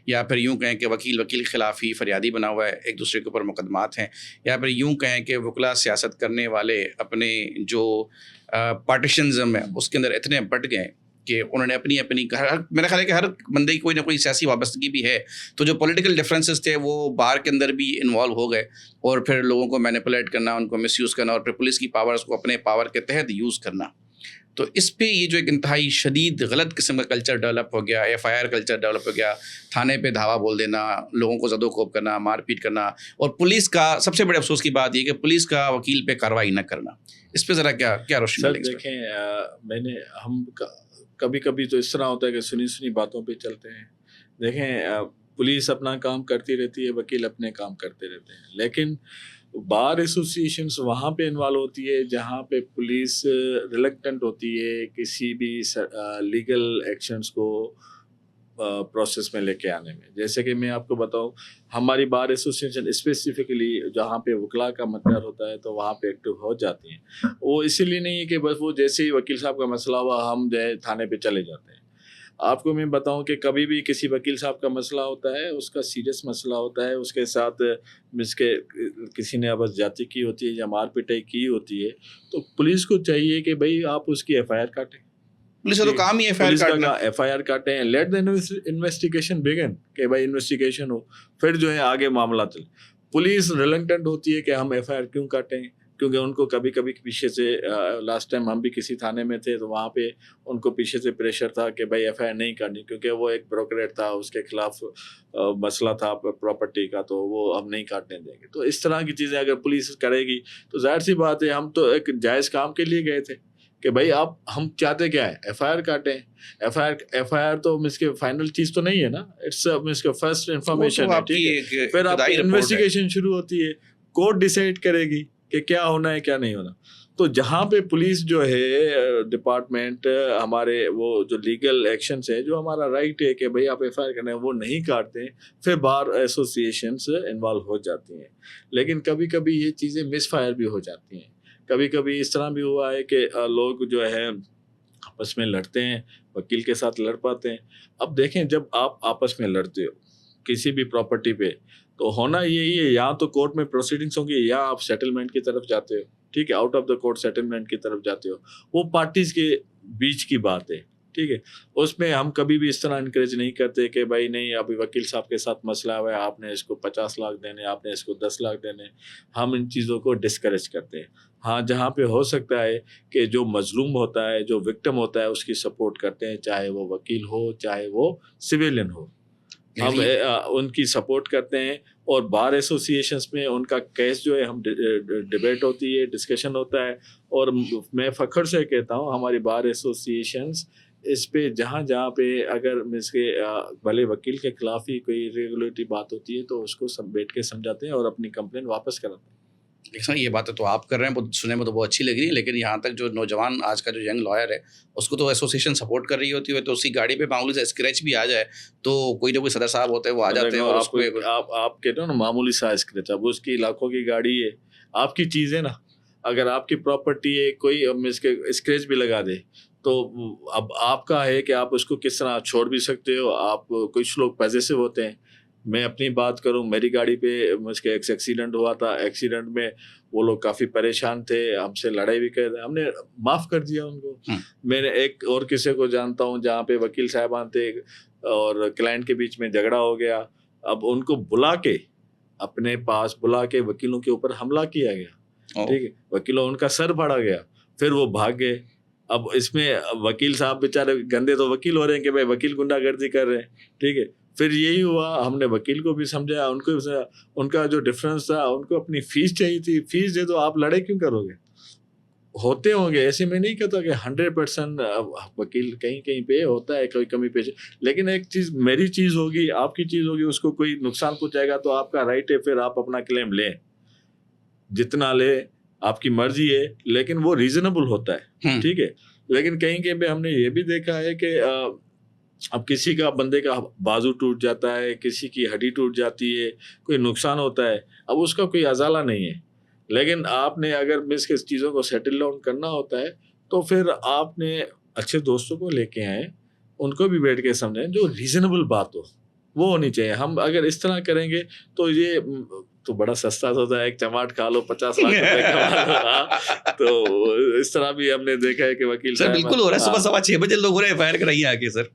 یا پھر یوں کہیں کہ وکیل خلاف ہی فریادی بنا ہوا ہے, ایک دوسرے کے اوپر مقدمات ہیں, یا پھر یوں کہیں کہ وکلاء سیاست کرنے والے اپنے جو پارٹیشنزم ہے اس کے اندر اتنے بٹ گئے کہ انہوں نے اپنی میرا خیال ہے کہ ہر بندے کی کوئی نہ کوئی سیاسی وابستگی بھی ہے, تو جو پولیٹیکل ڈفرینسز تھے وہ بار کے اندر بھی انوالو ہو گئے, اور پھر لوگوں کو مینیپولیٹ کرنا, ان کو مس یوز کرنا, اور پھر پولیس کی پاورز کو اپنے پاور کے تحت یوز کرنا. تو اس پہ یہ جو ایک انتہائی شدید غلط قسم کا کلچر ڈیولپ ہو گیا, FIR کلچر ڈیولپ ہو گیا, تھانے پہ دھاوا بول دینا, لوگوں کو زد و کوب کرنا, مار پیٹ کرنا, اور پولیس کا سب سے بڑے افسوس کی بات یہ کہ پولیس کا وکیل پہ کارروائی نہ کرنا. اس پہ ذرا کیا روشنی سر ڈالیں گے؟ دیکھیں, ہم کبھی کبھی تو اس طرح ہوتا ہے کہ سنی باتوں پہ چلتے ہیں. دیکھیں, پولیس اپنا کام کرتی رہتی ہے, وکیل اپنے کام کرتے رہتے ہیں, لیکن بار ایسوسیشنس وہاں پہ انوالو ہوتی ہے جہاں پہ پولیس ریلیکٹنٹ ہوتی ہے کسی بھی لیگل ایکشنس کو پروسیس میں لے کے آنے میں. جیسے کہ میں آپ کو بتاؤں, ہماری بار ایسوسیشن اسپیسیفکلی جہاں پہ وکلاء کا مقدار ہوتا ہے تو وہاں پہ ایکٹیو ہو جاتی ہیں. وہ اسی لیے نہیں ہے کہ بس وہ جیسے ہی وکیل صاحب کا مسئلہ ہوا ہم جو ہے تھانے پہ چلے جاتے ہیں. آپ کو میں بتاؤں کہ کبھی بھی کسی وکیل صاحب کا مسئلہ ہوتا ہے, اس کا سیریس مسئلہ ہوتا ہے, اس کے ساتھ کسی نے آواز جاتی کی ہوتی ہے یا مار پٹائی کی ہوتی ہے, تو پولیس کو چاہیے کہ بھائی آپ اس کی FIR کاٹیں. پولیس کا تو کام ہی FIR کاٹیں, لیٹ دا انویسٹیگیشن بگن, کہ بھائی انویسٹیگیشن ہو, پھر جو ہے آگے معاملہ چل. پولیس ریلنٹنٹ ہوتی ہے کہ ہم FIR کیوں کاٹیں, کیونکہ ان کو کبھی پیچھے سے, لاسٹ ٹائم ہم بھی کسی تھانے میں تھے تو وہاں پہ ان کو پیچھے سے پریشر تھا کہ بھائی FIR نہیں کرنی, کیونکہ وہ ایک بروکریٹ تھا, اس کے خلاف مسئلہ تھا پراپرٹی کا, تو وہ ہم نہیں کاٹنے دیں گے. تو اس طرح کی چیزیں اگر پولیس کرے گی تو ظاہر سی بات ہے, ہم تو ایک جائز کام کے لیے گئے تھے کہ بھائی ہم چاہتے کیا ہے, FIR کاٹیں. FIR تو اس کے فائنل چیز تو نہیں ہے نا, اٹس اس کا فرسٹ انفارمیشن ہے, ٹھیک ہے. پھر آپ کی انویسٹیگیشن شروع ہوتی ہے, کورٹ ڈیسائیڈ کرے گی کہ کیا ہونا ہے کیا نہیں ہونا. تو جہاں پہ پولیس جو ہے ڈپارٹمنٹ, ہمارے وہ جو لیگل ایکشنس ہے, جو ہمارا رائٹ ہے کہ بھئی آپ FIR کریں, وہ نہیں کاٹتے, پھر بار ایسوسیشنس انوالو ہو جاتی ہیں. لیکن کبھی کبھی یہ چیزیں مس فائر بھی ہو جاتی ہیں. کبھی کبھی اس طرح بھی ہوا ہے کہ لوگ جو ہے آپس میں لڑتے ہیں, وکیل کے ساتھ لڑ پاتے ہیں. اب دیکھیں, جب آپ آپس میں لڑتے ہو کسی بھی پراپرٹی پہ, تو ہونا یہی ہے, یا تو کورٹ میں پروسیڈنگس ہوں گی یا آپ سیٹلمنٹ کی طرف جاتے ہو, ٹھیک ہے, out of the court settlement کی طرف جاتے ہو. وہ پارٹیز کے بیچ کی بات ہے, ٹھیک ہے. اس میں ہم کبھی بھی اس طرح انکریج نہیں کرتے کہ بھائی نہیں, ابھی وکیل صاحب کے ساتھ مسئلہ ہوا ہے, آپ نے اس کو 50 لاکھ دینے, آپ نے اس کو 10 لاکھ دینے. ہم ان چیزوں کو ڈسکریج کرتے ہیں. ہاں, جہاں پہ ہو سکتا ہے کہ جو مظلوم ہوتا ہے, جو وکٹم ہوتا ہے, اس کی سپورٹ کرتے ہیں, چاہے وہ وکیل ہو چاہے وہ سویلین ہو, ہم ان کی سپورٹ کرتے ہیں. اور بار ایسوسیشنس میں ان کا کیس جو ہے ہم ڈبیٹ ہوتی ہے, ڈسکشن ہوتا ہے. اور میں فخر سے کہتا ہوں ہماری بار ایسوسیشنس اس پہ جہاں پہ اگر مس کے بھلے وکیل کے خلاف ہی کوئی ریگولیٹری بات ہوتی ہے تو اس کو بیٹھ کے سمجھاتے ہیں اور اپنی کمپلین واپس کراتے ہیں. لیکن یہ باتیں تو آپ کر رہے ہیں, سننے میں تو بہت اچھی لگ رہی ہے, لیکن یہاں تک جو نوجوان آج کا جو ینگ لائر ہے اس کو تو ایسوسیشن سپورٹ کر رہی ہوتی ہے, تو اس کی گاڑی پہ معمولی سے اسکریچ بھی آ جائے تو کوئی نہ کوئی صدر صاحب ہوتے ہیں وہ آ جاتے ہیں اور اس کو آپ کہتے ہو نا معمولی سا اسکریچ, اب اس کی لاکھوں کی گاڑی ہے, آپ کی چیز ہے نا, اگر آپ کی پراپرٹی ہے, کوئی اس کے اسکریچ بھی لگا دے تو اب آپ کا ہے کہ آپ اس کو کس طرح چھوڑ بھی سکتے ہو. آپ کچھ لوگ پازیسو ہوتے ہیں. میں اپنی بات کروں, میری گاڑی پہ مجھ کے ایک ایکسیڈنٹ ہوا تھا. ایکسیڈنٹ میں وہ لوگ کافی پریشان تھے, ہم سے لڑائی بھی کر رہے, ہم نے معاف کر دیا ان کو. میں نے ایک اور کسی کو جانتا ہوں جہاں پہ وکیل صاحبان تھے اور کلائنٹ کے بیچ میں جھگڑا ہو گیا. اب ان کو بلا کے, اپنے پاس بلا کے وکیلوں کے اوپر حملہ کیا گیا, ٹھیک ہے, وکیلوں ان کا سر پھاڑا گیا, پھر وہ بھاگ گئے. اب اس میں وکیل صاحب بیچارے گندے تو وکیل ہو رہے ہیں کہ بھائی وکیل گنڈا گردی کر رہے ہیں, ٹھیک ہے. پھر یہی ہوا, ہم نے وکیل کو بھی سمجھایا, ان کو ان کا جو ڈفرینس تھا, ان کو اپنی فیس چاہیے تھی, فیس دے دو, آپ لڑائی کیوں کرو گے. ہوتے ہوں گے، ایسے میں نہیں کہتا کہ 100% وکیل کہیں کہیں پہ ہوتا ہے، کوئی کمی پیش، لیکن ایک چیز میری چیز ہوگی، آپ کی چیز ہوگی، اس کو کوئی نقصان پہنچائے گا تو آپ کا رائٹ ہے، پھر آپ اپنا کلیم لیں، جتنا لے آپ کی مرضی ہے، لیکن وہ ریزنیبل ہوتا ہے، ٹھیک ہے. لیکن کہیں کہیں پہ ہم نے یہ بھی دیکھا ہے کہ اب کسی کا بندے کا بازو ٹوٹ جاتا ہے، کسی کی ہڈی ٹوٹ جاتی ہے، کوئی نقصان ہوتا ہے، اب اس کا کوئی ازالہ نہیں ہے، لیکن آپ نے اگر مس کے چیزوں کو سیٹل ڈاؤن کرنا ہوتا ہے تو پھر آپ نے اچھے دوستوں کو لے کے آئیں، ان کو بھی بیٹھ کے سمجھیں، جو ریزنیبل بات ہو وہ ہونی چاہیے. ہم اگر اس طرح کریں گے تو یہ تو بڑا سستا ہوتا ہے، ایک چماٹ کھا لو 50 لاکھ روپے کما لو. تو اس طرح بھی ہم نے دیکھا ہے کہ وکیل سر بالکل ہو رہا ہے. صبح 6:15 بجے لوگ ہو رہے ہیں FIR کرائیے آ کے. سر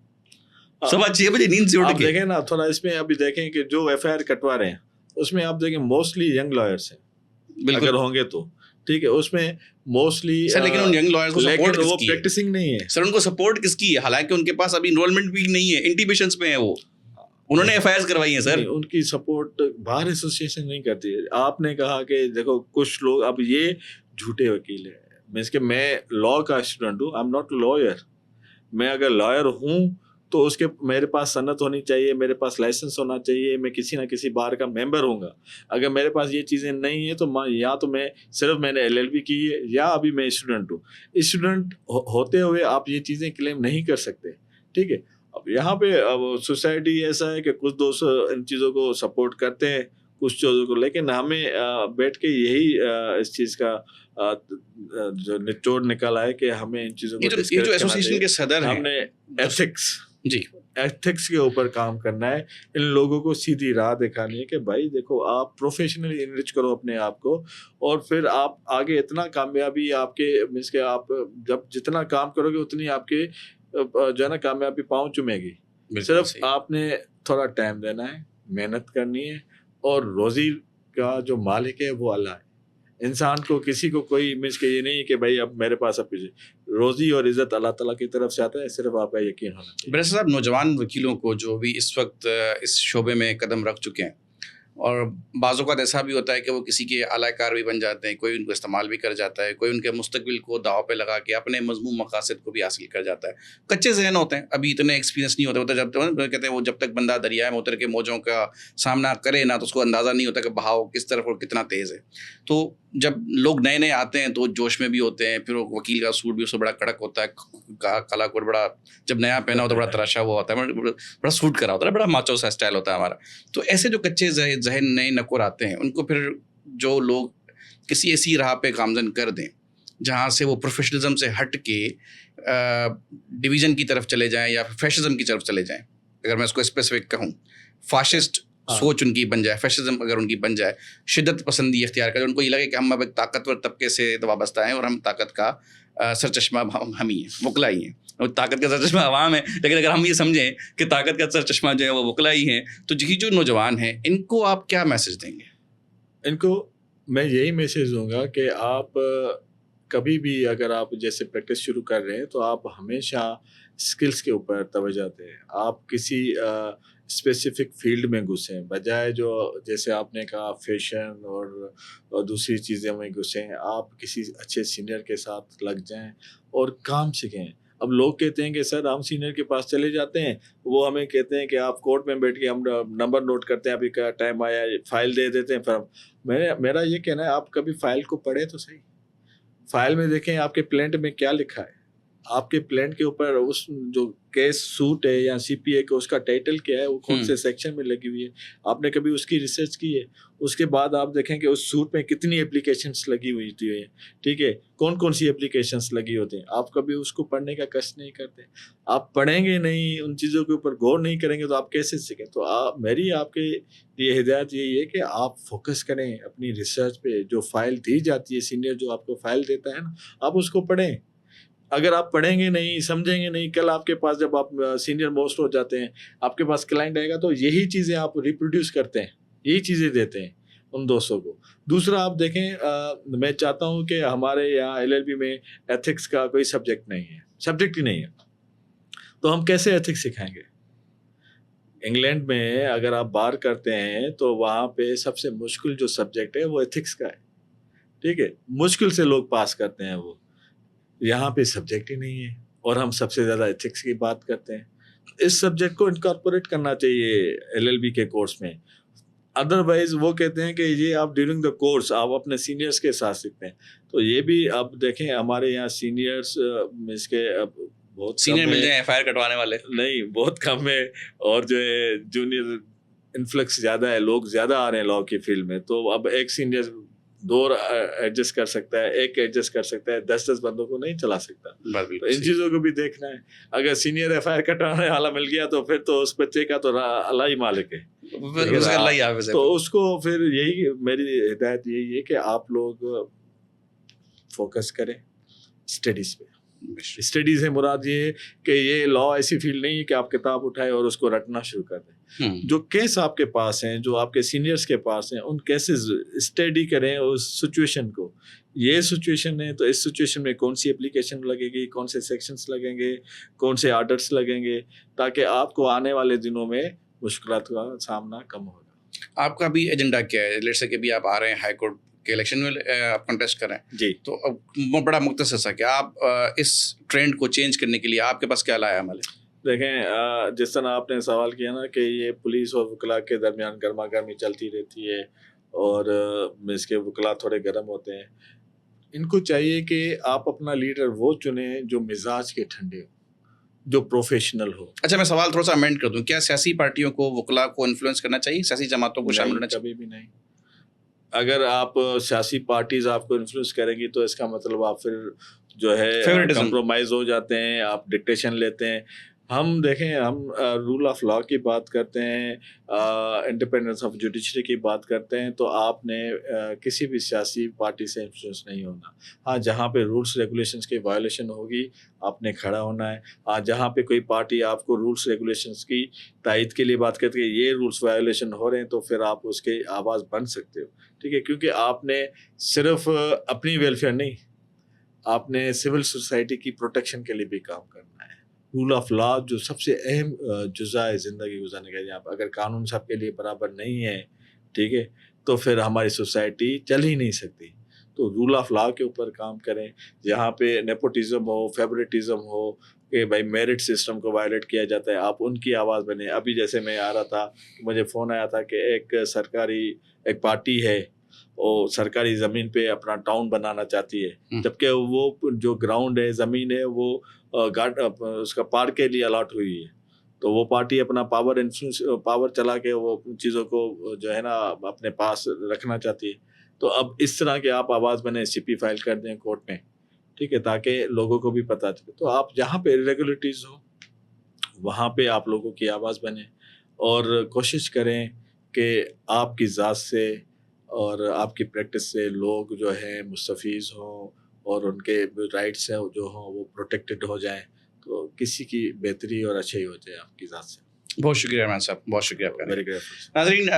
6:15 بجے نیند سے اٹھ آپ کے دیکھیں نا تھوڑا اس میں ابھی دیکھیں کہ جو FIR کٹوا رہے ہیں اس میں آپ دیکھیں موسٹلی ینگ لائرس ہیں، اگر ہوں گے تو ٹھیک ہے. اس میں موسٹلی سر لیکن ان ینگ لائرز کو سپورٹ وہ پریکٹسنگ نہیں ہے. سر ان کو سپورٹ کس کی ہے؟ حالانکہ ان کے پاس ابھی انرولمنٹ بھی نہیں ہے، انٹیمیشنز پہ ہیں، وہ انہوں نے FIRs کروائی ہیں. سر ان کی سپورٹ بار ایسوسیشن نہیں کرتی ہے. آپ نے کہا کہ دیکھو کچھ لوگ اب یہ جھوٹے وکیل ہیں، مینس کہ میں لا کا اسٹوڈنٹ ہوں، آئی ایم ناٹ لائر. میں اگر لائر ہوں تو اس کے میرے پاس صنعت ہونی چاہیے، میرے پاس لائسنس ہونا چاہیے، میں کسی نہ کسی بار کا ممبر ہوں گا. اگر میرے پاس یہ چیزیں نہیں ہیں تو یا تو میں صرف میں نے LLB کی ہے یا ابھی میں اسٹوڈنٹ ہوں. اسٹوڈنٹ ہوتے ہوئے آپ یہ چیزیں کلیم نہیں کر سکتے، ٹھیک ہے. اب یہاں پہ اب سوسائٹی ایسا ہے کہ کچھ دوست ان چیزوں کو سپورٹ کرتے ہیں، کچھ چیزوں کو، لیکن ہمیں بیٹھ کے یہی اس چیز کا جو نچوڑ نکالا ہے کہ ہمیں ان چیزوں کو یہ جو ایسوسیشن کے صدر ہیں، ہم نے ایتھکس جی ایتھکس کے اوپر کام کرنا ہے. ان لوگوں کو سیدھی راہ دکھانی ہے کہ بھائی دیکھو آپ پروفیشنلی انرچ کرو اپنے آپ کو، اور پھر آپ آگے اتنا کامیابی آپ کے مینس کہ آپ جب جتنا کام کرو گے اتنی آپ کے جو ہے نا کامیابی پاؤں چومے گی. صرف آپ نے تھوڑا ٹائم دینا ہے، محنت کرنی ہے، اور روزی کا جو مالک ہے وہ اللہ ہے. انسان کو کسی کو کوئی مینس کہ یہ نہیں کہ بھائی اب میرے پاس اب کچھ، روزی اور عزت اللہ تعالیٰ کی طرف سے آتا ہے، صرف آپ کا یقین ہونا چاہیے. برسر صاحب، نوجوان وکیلوں کو جو بھی اس وقت اس شعبے میں قدم رکھ چکے ہیں، اور بعض اوقات ایسا بھی ہوتا ہے کہ وہ کسی کے اعلی کار بھی بن جاتے ہیں، کوئی ان کو استعمال بھی کر جاتا ہے، کوئی ان کے مستقبل کو داؤ پہ لگا کے اپنے مضمون مقاصد کو بھی حاصل کر جاتا ہے. کچے ذہن ہوتے ہیں، ابھی اتنے ایکسپیرینس نہیں ہوتے جب کہتے ہیں وہ جب تک بندہ دریائے میں اتر کے موجوں کا سامنا کرے نا تو اس کو اندازہ نہیں ہوتا کہ بہاؤ کس طرف اور کتنا تیز ہے. تو جب لوگ نئے نئے آتے ہیں تو جوش میں بھی ہوتے ہیں، پھر وہ وکیل کا سوٹ بھی اس سے بڑا کڑک ہوتا ہے، کالا کوٹ بڑا جب نیا پہنا ہوتا ہے بڑا تراشا ہوا ہوتا ہے، بڑا سوٹ کرا ہوتا ہے، بڑا ماچو سا اسٹائل ہوتا ہے ہمارا. تو ایسے جو کچے ذہن نئے نکور آتے ہیں، ان کو پھر جو لوگ کسی ایسی راہ پہ گامزن کر دیں جہاں سے وہ پروفیشنلزم سے ہٹ کے ڈویژن کی طرف چلے جائیں یا فیشزم کی طرف چلے جائیں، اگر میں اس کو اسپیسیفک کہوں، فاشسٹ سوچ ان کی بن جائے، فیشزم اگر ان کی بن جائے، شدت پسندی اختیار کرے، ان کو یہ لگے کہ ہم اب ایک طاقتور طبقے سے وابستہ ہیں اور ہم طاقت کا سرچشمہ ہم ہی ہیں، وکلا ہی ہیں. طاقت کا سرچشمہ عوام ہے، لیکن اگر ہم یہ سمجھیں کہ طاقت کا سرچشمہ جو ہے وہ وکلا ہی ہیں، تو یہی جو نوجوان ہیں ان کو آپ کیا میسج دیں گے؟ ان کو میں یہی میسج دوں گا کہ آپ کبھی بھی اگر آپ جیسے پریکٹس شروع کر رہے ہیں تو آپ ہمیشہ اسکلس کے اوپر توجہ دیں. آپ کسی اسپیسیفک فیلڈ میں گھسیں، بجائے جو جیسے آپ نے کہا فیشن اور دوسری چیزیں میں گھسیں. آپ کسی اچھے سینئر کے ساتھ لگ جائیں اور کام سیکھیں. اب لوگ کہتے ہیں کہ سر ہم سینئر کے پاس چلے جاتے ہیں، وہ ہمیں کہتے ہیں کہ آپ کورٹ میں بیٹھ کے ہم نمبر نوٹ کرتے ہیں، ابھی کا ٹائم آیا، فائل دے دیتے ہیں. پھر میرا یہ کہنا ہے آپ کبھی فائل کو پڑھیں تو صحیح. فائل میں دیکھیں آپ کے پلینٹ میں کیا لکھا ہے، آپ کے پلینٹ کے اوپر اس جو کیس سوٹ ہے یا CPA کا اس کا ٹائٹل کیا ہے، وہ کون سے سیکشن میں لگی ہوئی ہے، آپ نے کبھی اس کی ریسرچ کی ہے. اس کے بعد آپ دیکھیں کہ اس سوٹ میں کتنی اپلیکیشنس لگی ہوئی تھی، ٹھیک ہے، کون کون سی اپلیکیشنس لگی ہوتی ہیں. آپ کبھی اس کو پڑھنے کا کشٹ نہیں کرتے. آپ پڑھیں گے نہیں، ان چیزوں کے اوپر غور نہیں کریں گے تو آپ کیسے سیکھیں. تو میری آپ کے لیے ہدایت یہی ہے کہ آپ فوکس کریں اپنی ریسرچ پہ. جو فائل دی جاتی ہے، سینئر جو آپ کو فائل دیتا ہے نا، آپ اس کو پڑھیں. اگر آپ پڑھیں گے نہیں، سمجھیں گے نہیں، کل آپ کے پاس جب آپ سینئر موسٹ ہو جاتے ہیں، آپ کے پاس کلائنٹ آئے گا تو یہی چیزیں آپ ریپروڈیوس کرتے ہیں، یہی چیزیں دیتے ہیں ان دوستوں کو. دوسرا آپ دیکھیں، میں چاہتا ہوں کہ ہمارے یہاں LLB میں ایتھکس کا کوئی سبجیکٹ نہیں ہے، سبجیکٹ ہی نہیں ہے. تو ہم کیسے ایتھکس سکھائیں گے؟ انگلینڈ میں اگر آپ بار کرتے ہیں تو وہاں پہ سب سے مشکل جو سبجیکٹ ہے وہ ایتھکس کا ہے، ٹھیک ہے. مشکل سے لوگ پاس کرتے ہیں وہ. یہاں پہ سبجیکٹ ہی نہیں ہے اور ہم سب سے زیادہ ایتھکس کی بات کرتے ہیں. اس سبجیکٹ کو انکارپوریٹ کرنا چاہیے LLB کے کورس میں. ادروائز وہ کہتے ہیں کہ یہ آپ ڈیورنگ دا کورس آپ اپنے سینئرس کے ساتھ سیکھتے ہیں. تو یہ بھی آپ دیکھیں ہمارے یہاں سینئرس اس کے بہت سینئر مل جائیں FIR کٹوانے والے نہیں, بہت کم ہے, اور جو ہے جونیئر انفلکس زیادہ ہے, لوگ زیادہ آ رہے ہیں لاء کی فیلڈ میں. تو اب ایک سینئر 2 ایڈجسٹ کر سکتا ہے, ایک ایڈجسٹ کر سکتا ہے, 10 بندوں کو نہیں چلا سکتا. تو ان چیزوں کو بھی دیکھنا ہے. اگر سینئر FIR کٹوانے والا مل گیا تو پھر تو اس بچے کا تو اللہ ہی مالک ہے, تو اس کو پھر یہی میری ہدایت یہی ہے کہ آپ لوگ فوکس کریں اسٹڈیز پہ. اسٹڈیز ہے مراد یہ ہے کہ یہ لاء ایسی فیلڈ نہیں ہے کہ آپ کتاب اٹھائیں اور اس کو رٹنا شروع کر دیں. جو کیس آپ کے پاس ہیں, جو آپ کے سینئرس کے پاس ہیں, ان کیسز اسٹڈی کریں اس سچویشن کو. یہ سچویشن ہے تو اس سچویشن میں کون سی اپلیکیشن لگے گی, کون سے سیکشنز لگیں گے, کون سے آرڈرس لگیں گے, تاکہ آپ کو آنے والے دنوں میں مشکلات کا سامنا کم ہوگا. آپ کا بھی ایجنڈا کیا ہے؟ لیٹس سے کہ بھی آپ آ رہے ہیں ہائی کورٹ کے الیکشن میں آپ کنٹیسٹ کر رہے ہیں جی, تو اب بڑا مختصر سا کہ آپ اس ٹرینڈ کو چینج کرنے کے لیے آپ کے پاس کیا لایا عمل ہے؟ دیکھیں جس طرح آپ نے سوال کیا نا کہ یہ پولیس اور وکلاء کے درمیان گرما گرمی چلتی رہتی ہے اور اس کے وکلاء تھوڑے گرم ہوتے ہیں. ان کو چاہیے کہ آپ اپنا لیڈر وہ چنیں جو مزاج کے ٹھنڈے ہو, جو پروفیشنل ہو. اچھا میں سوال تھوڑا سا امینڈ کر دوں, کیا سیاسی پارٹیوں کو وکلاء کو انفلوئنس کرنا چاہیے, سیاسی جماعتوں کو شامل ہونا چاہیے؟ کبھی بھی نہیں. اگر آپ سیاسی پارٹیز آپ کو انفلوئنس کریں گی تو اس کا مطلب آپ پھر جو ہے کمپرومائز ہو جاتے ہیں, آپ ڈکٹیشن لیتے ہیں. ہم دیکھیں, ہم رول آف لاء کی بات کرتے ہیں, انڈیپینڈنس آف جوڈیشری کی بات کرتے ہیں, تو آپ نے کسی بھی سیاسی پارٹی سے انفلوئنس نہیں ہونا. ہاں جہاں پہ رولس ریگولیشنس کی وائلیشن ہوگی آپ نے کھڑا ہونا ہے. ہاں جہاں پہ کوئی پارٹی آپ کو رولس ریگولیشنس کی تائید کے لیے بات کرتی ہے یہ رولس وائلیشن ہو رہے ہیں, تو پھر آپ اس کی آواز بن سکتے ہو. ٹھیک ہے, کیونکہ آپ نے صرف اپنی ویلفیئر نہیں, آپ نے سول سوسائٹی کی پروٹیکشن کے لیے بھی کام کرنا ہے. رول آف لاء جو سب سے اہم جزء ہے زندگی گزارنے کا, یہاں پہ اگر قانون سب کے لیے برابر نہیں ہے, ٹھیک ہے, تو پھر ہماری سوسائٹی چل ہی نہیں سکتی. تو رول آف لاء کے اوپر کام کریں. جہاں پہ نیپوٹزم ہو, فیوریٹزم ہو, کہ بھائی میرٹ سسٹم کو وائلیٹ کیا جاتا ہے, آپ ان کی آواز بنیں. ابھی جیسے میں آ رہا تھا, مجھے فون آیا تھا کہ ایک پارٹی ہے وہ سرکاری زمین پہ اپنا ٹاؤن بنانا چاہتی ہے, جبکہ وہ جو گراؤنڈ ہے, زمین ہے, وہ اس کا پارک کے لیے الاٹ ہوئی ہے. تو وہ پارٹی اپنا پاور چلا کے وہ چیزوں کو جو ہے نا اپنے پاس رکھنا چاہتی ہے. تو اب اس طرح کے آپ آواز بنیں, CP فائل کر دیں کورٹ میں, ٹھیک ہے, تاکہ لوگوں کو بھی پتہ چلے. تو آپ جہاں پہ irregularities ہو وہاں پہ آپ لوگوں کی آواز بنیں, اور کوشش کریں کہ آپ کی ذات سے اور آپ کی پریکٹس سے لوگ جو ہیں مستفیض ہوں اور ان کے رائٹس ہیں جو ہوں وہ پروٹیکٹڈ ہو جائیں, تو کسی کی بہتری اور اچھائی ہو جائے آپ کی ذات سے. بہت شکریہ رحمان صاحب, بہت شکریہ آپ کا. Very grateful. ناظرین,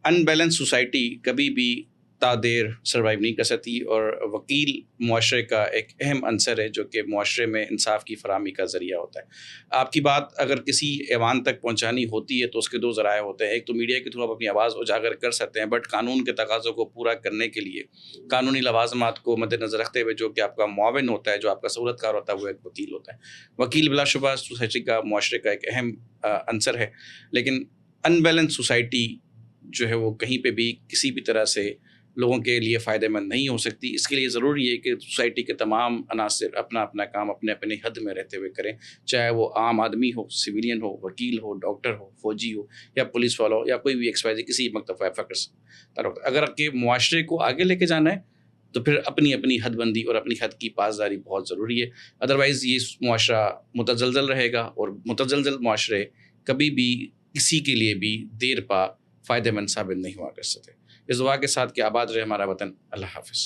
ان بیلنس سوسائٹی کبھی بھی تا دیر سروائیو نہیں کر سکتی, اور وکیل معاشرے کا ایک اہم عنصر ہے جو کہ معاشرے میں انصاف کی فراہمی کا ذریعہ ہوتا ہے. آپ کی بات اگر کسی ایوان تک پہنچانی ہوتی ہے تو اس کے 2 ذرائع ہوتے ہیں. ایک تو میڈیا کے تھرو آپ اپنی آواز اجاگر کر سکتے ہیں, بٹ قانون کے تقاضوں کو پورا کرنے کے لیے قانونی لوازمات کو مد نظر رکھتے ہوئے جو کہ آپ کا معاون ہوتا ہے, جو آپ کا سہولت کار ہوتا ہے, وہ ایک وکیل ہوتا ہے. وکیل بلا شبہ سوسائٹی کا, معاشرے کا ایک اہم عنصر ہے, لیکن ان بیلنس سوسائٹی جو ہے وہ کہیں پہ بھی کسی بھی طرح سے لوگوں کے لیے فائدہ مند نہیں ہو سکتی. اس کے لیے ضروری ہے کہ سوسائٹی کے تمام عناصر اپنا اپنا کام اپنے اپنے حد میں رہتے ہوئے کریں, چاہے وہ عام آدمی ہو, سویلین ہو, وکیل ہو, ڈاکٹر ہو, فوجی ہو, یا پولیس والا ہو, یا کوئی بھی XYZ کسی مکتب فخر سے. اگر کہ معاشرے کو آگے لے کے جانا ہے تو پھر اپنی اپنی حد بندی اور اپنی حد کی پاسداری بہت ضروری ہے. ادروائز یہ معاشرہ متزلزل رہے گا, اور متزلزل معاشرے کبھی بھی کسی کے لیے بھی دیر پا فائدہ مند ثابت نہیں ہوا کر سکتے. اس دعا کے ساتھ کہ آباد رہے ہمارا وطن. اللہ حافظ.